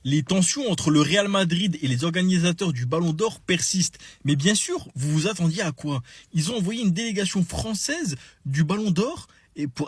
Les tensions entre le Real Madrid et les organisateurs du Ballon d'Or persistent. Mais bien sûr, vous vous attendiez à quoi? Ils ont envoyé une délégation française du Ballon d'Or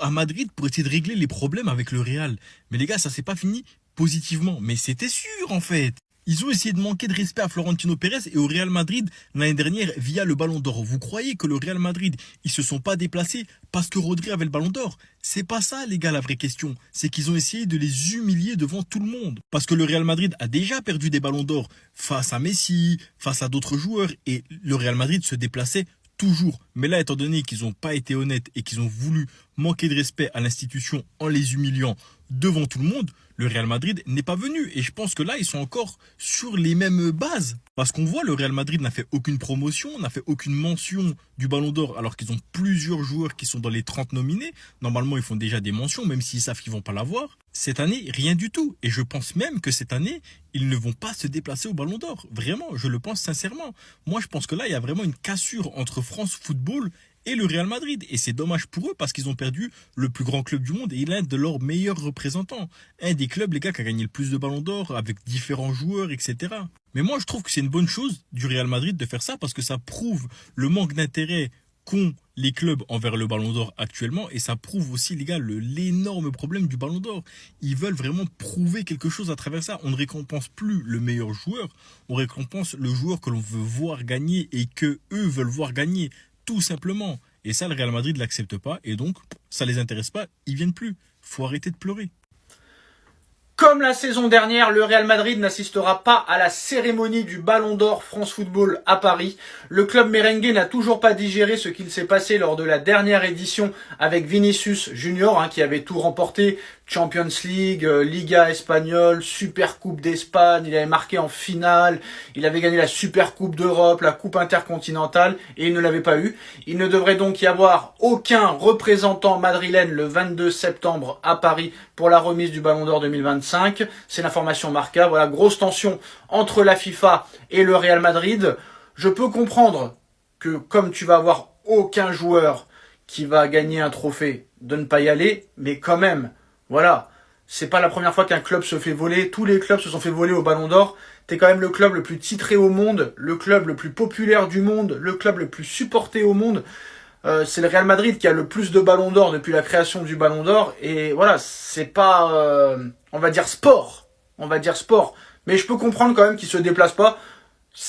à Madrid pour essayer de régler les problèmes avec le Real. Mais les gars, ça s'est pas fini positivement. Mais c'était sûr en fait. Ils ont essayé de manquer de respect à Florentino Pérez et au Real Madrid l'année dernière via le Ballon d'Or. Vous croyez que le Real Madrid, ils se sont pas déplacés parce que Rodri avait le Ballon d'Or? C'est pas ça, les gars, la vraie question. C'est qu'ils ont essayé de les humilier devant tout le monde. Parce que le Real Madrid a déjà perdu des Ballons d'Or face à Messi, face à d'autres joueurs, et le Real Madrid se déplaçait toujours. Mais là, étant donné qu'ils n'ont pas été honnêtes et qu'ils ont voulu manquer de respect à l'institution en les humiliant devant tout le monde, le Real Madrid n'est pas venu. Et je pense que là, ils sont encore sur les mêmes bases. Parce qu'on voit, le Real Madrid n'a fait aucune promotion, n'a fait aucune mention du Ballon d'Or, alors qu'ils ont plusieurs joueurs qui sont dans les 30 nominés. Normalement, ils font déjà des mentions, même s'ils savent qu'ils vont pas l'avoir. Cette année, rien du tout. Et je pense même que cette année, ils ne vont pas se déplacer au Ballon d'Or. Vraiment, je le pense sincèrement. Moi, je pense que là, il y a vraiment une cassure entre France Football et le Real Madrid. Et c'est dommage pour eux parce qu'ils ont perdu le plus grand club du monde et l'un de leurs meilleurs représentants. Un des clubs, les gars, qui a gagné le plus de ballons d'or avec différents joueurs, etc. Mais moi, je trouve que c'est une bonne chose du Real Madrid de faire ça parce que ça prouve le manque d'intérêt qu'ont les clubs envers le Ballon d'Or actuellement et ça prouve aussi, les gars, l'énorme problème du Ballon d'Or. Ils veulent vraiment prouver quelque chose à travers ça. On ne récompense plus le meilleur joueur, on récompense le joueur que l'on veut voir gagner et que eux veulent voir gagner, tout simplement. Et ça, le Real Madrid ne l'accepte pas et donc ça les intéresse pas, ils viennent plus. Faut arrêter de pleurer. Comme la saison dernière, le Real Madrid n'assistera pas à la cérémonie du Ballon d'Or France Football à Paris. Le club merengue n'a toujours pas digéré ce qu'il s'est passé lors de la dernière édition avec Vinicius Junior, qui avait tout remporté. Champions League, Liga espagnole, Super Coupe d'Espagne, il avait marqué en finale, il avait gagné la Super Coupe d'Europe, la Coupe intercontinentale et il ne l'avait pas eu. Il ne devrait donc y avoir aucun représentant madrilène le 22 septembre à Paris pour la remise du Ballon d'Or 2025. C'est l'information Marca. Voilà, grosse tension entre la FIFA et le Real Madrid. Je peux comprendre que comme tu vas avoir aucun joueur qui va gagner un trophée, de ne pas y aller, mais quand même, voilà, c'est pas la première fois qu'un club se fait voler. Tous les clubs se sont fait voler au Ballon d'Or. T'es quand même le club le plus titré au monde, le club le plus populaire du monde, le club le plus supporté au monde. C'est le Real Madrid qui a le plus de Ballons d'Or depuis la création du Ballon d'Or. Et voilà, c'est pas, on va dire sport. On va dire sport. Mais je peux comprendre quand même qu'il se déplace pas.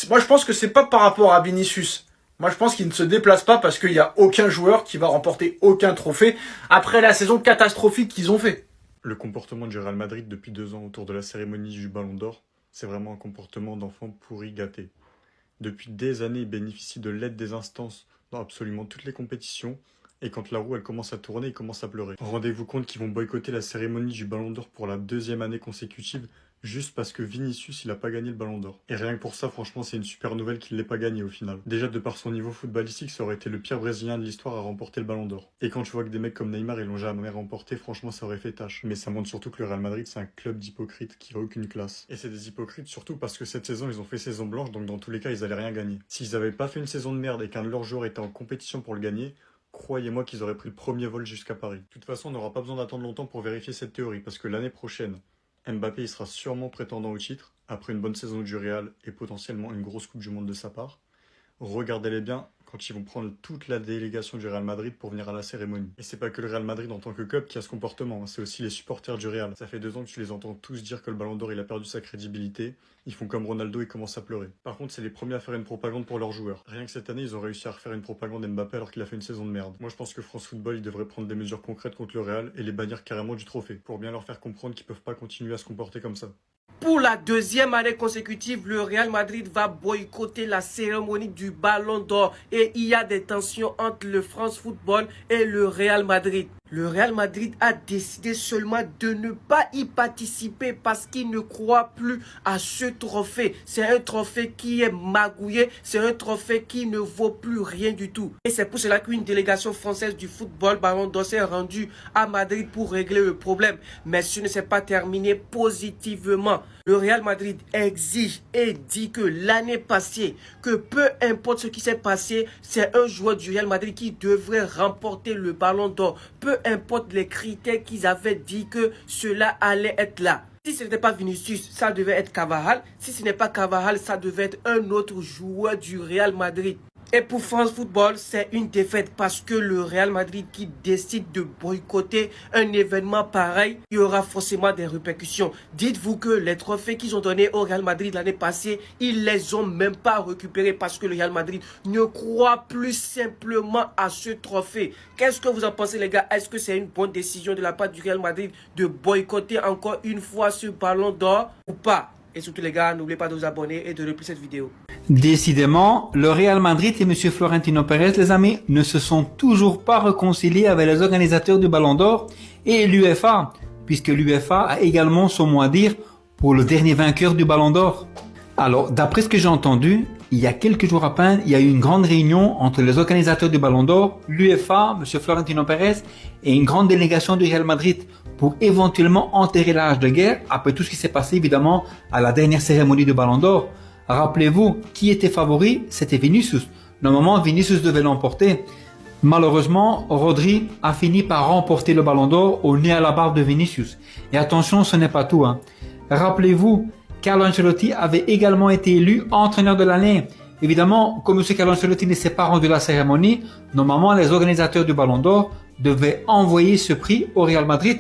Moi, je pense que c'est pas par rapport à Vinicius. Moi, je pense qu'il ne se déplace pas parce qu'il n'y a aucun joueur qui va remporter aucun trophée après la saison catastrophique qu'ils ont fait. Le comportement du Real Madrid depuis 2 ans autour de la cérémonie du Ballon d'Or, c'est vraiment un comportement d'enfant pourri gâté. Depuis des années, ils bénéficient de l'aide des instances dans absolument toutes les compétitions, et quand la roue elle commence à tourner, ils commencent à pleurer. Rendez-vous compte qu'ils vont boycotter la cérémonie du Ballon d'Or pour la 2e année consécutive, juste parce que Vinicius il a pas gagné le Ballon d'Or. Et rien que pour ça, franchement, c'est une super nouvelle qu'il l'ait pas gagné au final. Déjà, de par son niveau footballistique, ça aurait été le pire Brésilien de l'histoire à remporter le Ballon d'Or. Et quand tu vois que des mecs comme Neymar ils l'ont jamais remporté, franchement, ça aurait fait tâche. Mais ça montre surtout que le Real Madrid c'est un club d'hypocrites qui n'a aucune classe. Et c'est des hypocrites surtout parce que cette saison ils ont fait saison blanche, donc dans tous les cas ils allaient rien gagner. S'ils avaient pas fait une saison de merde et qu'un de leurs joueurs était en compétition pour le gagner, croyez-moi qu'ils auraient pris le premier vol jusqu'à Paris. De toute façon, on n'aura pas besoin d'attendre longtemps pour vérifier cette théorie, parce que l'année prochaine, Mbappé il sera sûrement prétendant au titre, après une bonne saison du Real et potentiellement une grosse Coupe du Monde de sa part. Regardez-les bien quand ils vont prendre toute la délégation du Real Madrid pour venir à la cérémonie. Et c'est pas que le Real Madrid en tant que club qui a ce comportement, c'est aussi les supporters du Real. Ça fait 2 ans que tu les entends tous dire que le Ballon d'Or il a perdu sa crédibilité, ils font comme Ronaldo, ils commencent à pleurer. Par contre, c'est les premiers à faire une propagande pour leurs joueurs. Rien que cette année, ils ont réussi à refaire une propagande Mbappé alors qu'il a fait une saison de merde. Moi je pense que France Football il devrait prendre des mesures concrètes contre le Real et les bannir carrément du trophée, pour bien leur faire comprendre qu'ils peuvent pas continuer à se comporter comme ça. Pour la 2e année consécutive, le Real Madrid va boycotter la cérémonie du Ballon d'Or et il y a des tensions entre le France Football et le Real Madrid. Le Real Madrid a décidé seulement de ne pas y participer parce qu'il ne croit plus à ce trophée. C'est un trophée qui est magouillé, c'est un trophée qui ne vaut plus rien du tout. Et c'est pour cela qu'une délégation française du football Ballon d'Or s'est rendue à Madrid pour régler le problème. Mais ce ne s'est pas terminé positivement. Le Real Madrid exige et dit que l'année passée, que peu importe ce qui s'est passé, c'est un joueur du Real Madrid qui devrait remporter le Ballon d'Or. Peu importe les critères qu'ils avaient dit que cela allait être là. Si ce n'était pas Vinicius, ça devait être Carvajal. Si ce n'est pas Carvajal, ça devait être un autre joueur du Real Madrid. Et pour France Football, c'est une défaite parce que le Real Madrid qui décide de boycotter un événement pareil, il y aura forcément des répercussions. Dites-vous que les trophées qu'ils ont donnés au Real Madrid l'année passée, ils les ont même pas récupérés parce que le Real Madrid ne croit plus simplement à ce trophée. Qu'est-ce que vous en pensez les gars? Est-ce que c'est une bonne décision de la part du Real Madrid de boycotter encore une fois ce ballon d'or ou pas? Et surtout les gars, n'oubliez pas de vous abonner et de liker cette vidéo. Décidément, le Real Madrid et M. Florentino Pérez, les amis, ne se sont toujours pas réconciliés avec les organisateurs du Ballon d'Or et l'UEFA, puisque l'UEFA a également son mot à dire pour le dernier vainqueur du Ballon d'Or. Alors, d'après ce que j'ai entendu, il y a quelques jours à peine, il y a eu une grande réunion entre les organisateurs du Ballon d'Or, l'UEFA, M. Florentino Pérez et une grande délégation du Real Madrid pour éventuellement enterrer l'âge de guerre après tout ce qui s'est passé évidemment à la dernière cérémonie du Ballon d'Or. Rappelez-vous, qui était favori? C'était Vinicius. Normalement, Vinicius devait l'emporter. Malheureusement, Rodri a fini par remporter le Ballon d'Or au nez à la barbe de Vinicius. Et attention, ce n'est pas tout. Rappelez-vous, Carlo Ancelotti avait également été élu entraîneur de l'année. Évidemment, comme M. Carlo Ancelotti ne s'est pas rendu à la cérémonie, normalement les organisateurs du Ballon d'Or devaient envoyer ce prix au Real Madrid.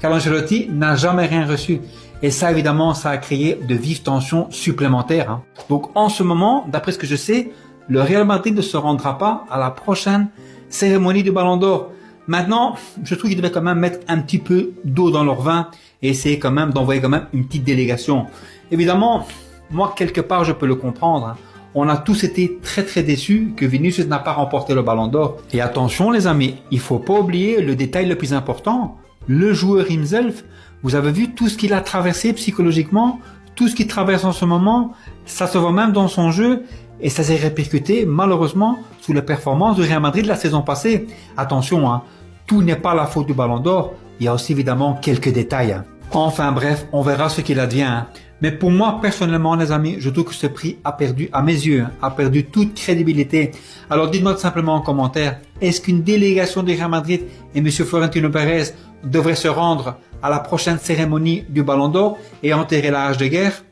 Carlo Ancelotti n'a jamais rien reçu. Et ça, évidemment, ça a créé de vives tensions supplémentaires. Donc, en ce moment, d'après ce que je sais, le Real Madrid ne se rendra pas à la prochaine cérémonie du Ballon d'Or. Maintenant, je trouve qu'ils devaient quand même mettre un petit peu d'eau dans leur vin et essayer quand même d'envoyer quand même une petite délégation. Évidemment, moi, quelque part, je peux le comprendre. On a tous été très déçus que Vinicius n'a pas remporté le Ballon d'Or. Et attention, les amis, il faut pas oublier le détail le plus important. Le joueur himself, vous avez vu tout ce qu'il a traversé psychologiquement, tout ce qu'il traverse en ce moment, ça se voit même dans son jeu et ça s'est répercuté malheureusement sous les performances du Real Madrid la saison passée. Attention, tout n'est pas la faute du Ballon d'Or, il y a aussi évidemment quelques détails. Enfin bref, on verra ce qu'il advient. Mais pour moi personnellement les amis, je trouve que ce prix a perdu, à mes yeux, a perdu toute crédibilité. Alors dites-moi tout simplement en commentaire, est-ce qu'une délégation du Real Madrid et M. Florentino Pérez devraient se rendre à la prochaine cérémonie du Ballon d'Or et enterrer la hache de guerre?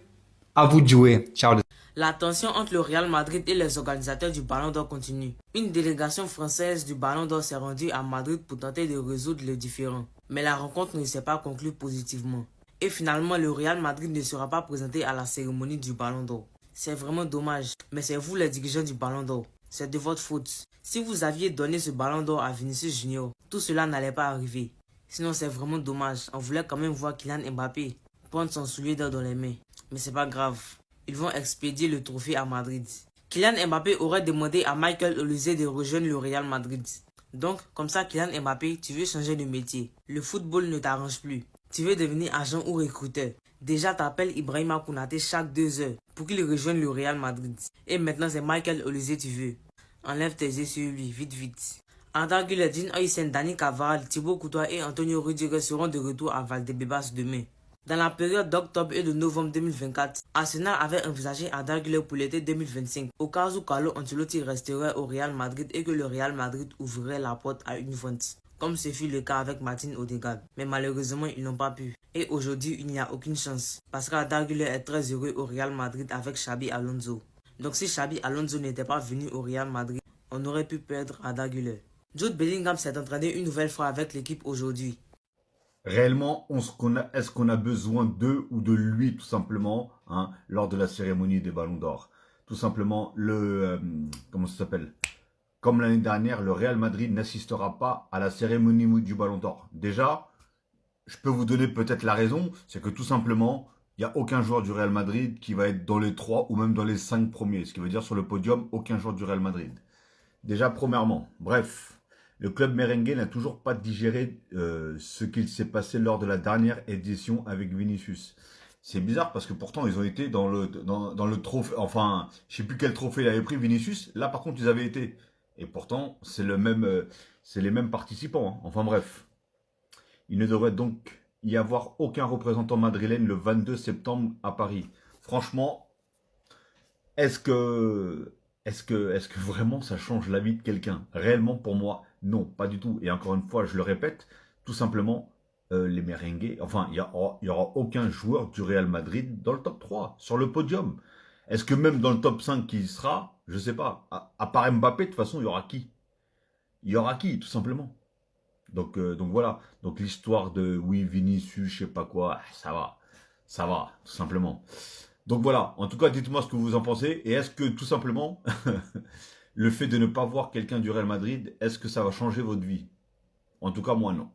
À vous de jouer. Ciao. La tension entre le Real Madrid et les organisateurs du Ballon d'Or continue. Une délégation française du Ballon d'Or s'est rendue à Madrid pour tenter de résoudre les différends. Mais la rencontre ne s'est pas conclue positivement. Et finalement, le Real Madrid ne sera pas présenté à la cérémonie du Ballon d'Or. C'est vraiment dommage, mais c'est vous les dirigeants du Ballon d'Or. C'est de votre faute. Si vous aviez donné ce Ballon d'Or à Vinicius Junior, tout cela n'allait pas arriver. Sinon, c'est vraiment dommage. On voulait quand même voir Kylian Mbappé prendre son soulier d'or dans les mains. Mais c'est pas grave. Ils vont expédier le trophée à Madrid. Kylian Mbappé aurait demandé à Michael Olise de rejoindre le Real Madrid. Donc, comme ça, Kylian Mbappé, tu veux changer de métier. Le football ne t'arrange plus. Tu veux devenir agent ou recruteur. Déjà, t'appelles Ibrahima Konaté chaque 2 heures pour qu'il rejoigne le Real Madrid. Et maintenant, c'est Michael Olise tu veux. Enlève tes yeux sur lui, vite vite. Arda Güler, Dean Huijsen, Dani Carvajal, Thibaut Courtois et Antonio Rudiger seront de retour à Valdebebas demain. Dans la période d'octobre et de novembre 2024, Arsenal avait envisagé Arda Güler pour l'été 2025, au cas où Carlo Ancelotti resterait au Real Madrid et que le Real Madrid ouvrirait la porte à une vente, comme ce fut le cas avec Martin Odegaard. Mais malheureusement, ils n'ont pas pu. Et aujourd'hui, il n'y a aucune chance, parce qu'Arda Güler est très heureux au Real Madrid avec Xabi Alonso. Donc si Xabi Alonso n'était pas venu au Real Madrid, on aurait pu perdre Arda Güler. Jude Bellingham s'est entraîné une nouvelle fois avec l'équipe aujourd'hui. Réellement, est-ce qu'on a besoin d'eux ou de lui tout simplement lors de la cérémonie des Ballons d'Or? Tout simplement, comment ça s'appelle? Comme l'année dernière, le Real Madrid n'assistera pas à la cérémonie du Ballon d'Or. Déjà, je peux vous donner peut-être la raison, c'est que tout simplement, il n'y a aucun joueur du Real Madrid qui va être dans les 3 ou même dans les 5 premiers. Ce qui veut dire sur le podium, aucun joueur du Real Madrid. Déjà, premièrement, bref. Le club merengue n'a toujours pas digéré ce qu'il s'est passé lors de la dernière édition avec Vinicius. C'est bizarre parce que pourtant ils ont été dans le trophée, enfin je sais plus quel trophée il avait pris Vinicius. Là par contre ils avaient été et pourtant c'est les mêmes participants. Enfin bref, il ne devrait donc y avoir aucun représentant madrilène le 22 septembre à Paris. Franchement, est-ce que vraiment ça change la vie de quelqu'un? Réellement pour moi, non, pas du tout. Et encore une fois, je le répète, tout simplement, les merengues, enfin, il y aura aucun joueur du Real Madrid dans le top 3, sur le podium. Est-ce que même dans le top 5 qui sera, je sais pas, à part Mbappé, de toute façon, il y aura qui? Il y aura qui, tout simplement. Donc voilà. Donc l'histoire de oui, Vinicius, je sais pas quoi, ça va, tout simplement. Donc voilà. En tout cas, dites-moi ce que vous en pensez. Et est-ce que tout simplement, le fait de ne pas voir quelqu'un du Real Madrid, est-ce que ça va changer votre vie? En tout cas, moi non.